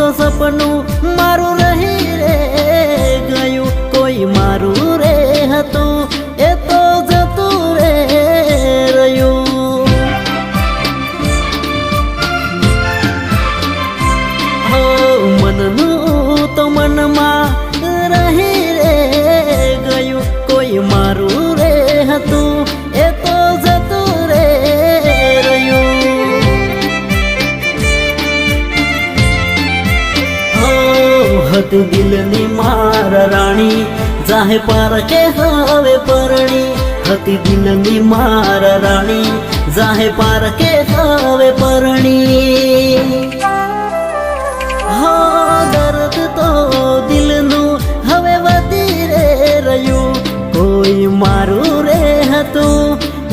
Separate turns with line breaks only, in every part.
તો સપનું મારું રહી રે ગયું, કોઈ મારું રે હતું એ તો જતું રે રહ્યું. હો મનનું તો મનમાં રહી રે ગયું, કોઈ મારું રે હતું એ તો જતું રે રહ્યું. હતી દિલની મારા રાણી જાહે પારકે હવે પરણી, હતી દિલની મારા રાણી જાહે પારકે હવે પરણી. હો દર્દ તો દિલનું હવે વધી રે રહ્યું, કોઈ મારું રે હતું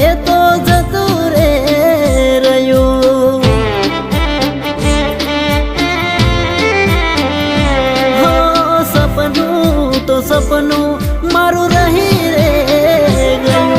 એ તો જતું રે રહ્યું. સપનું મારું રહી રે ગયું.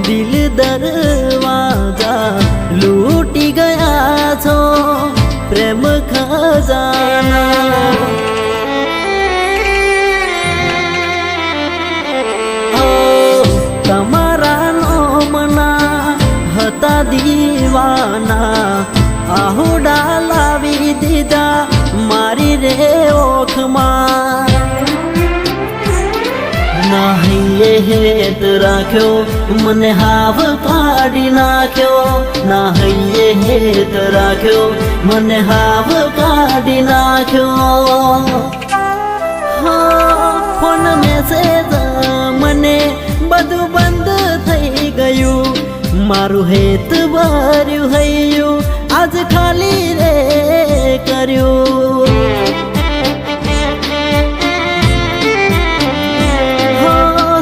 દિલ દરવાજા લૂટી ગયા છો, પ્રેમ ખજાના. તમારા નોમના હતા દીવાના, આહુડા લાવી દીધા મારી રે ઓખમાં. નાહીએ હેત રાખ્યો મને હાવ કાઢી નાખ્યો, નાહીએ હેત રાખ્યો મને હાવ કાઢી નાખ્યો. ફોન મેસેજ મને બધું બંધ થઈ ગયું, મારું હેત ભર્યું હૈયું આજ ખાલી રે કર્યું.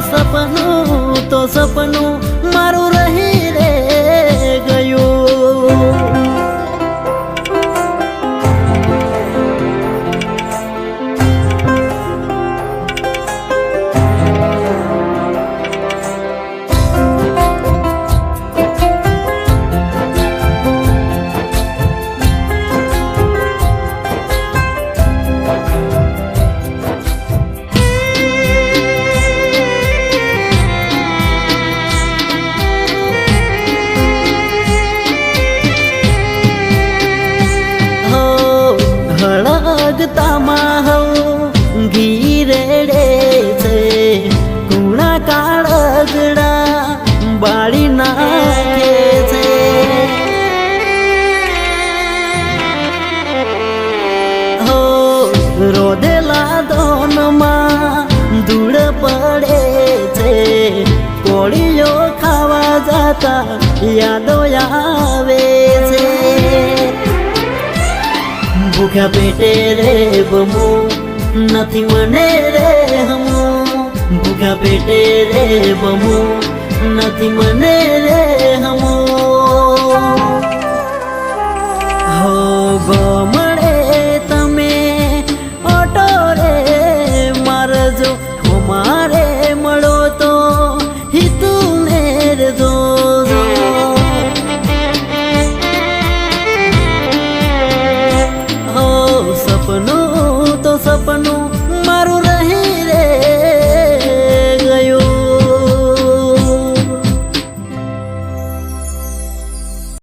સપનું તો સપનું મારું રહી રે ગયું. હળગતામાં હવ ઘી રેડે છે, કુણા કાળગડા બાળી નાખે છે. હો રોધેલા દોનમાં ધૂળ પડે છે, કોળીઓ ખાવા જતા યાદો આવે છે. ભૂખ્યા પેટે રે બમો નથી મને રે હમો, ભૂખ્યા પેટે રે બમો નથી મને રે હમો. હો ગમ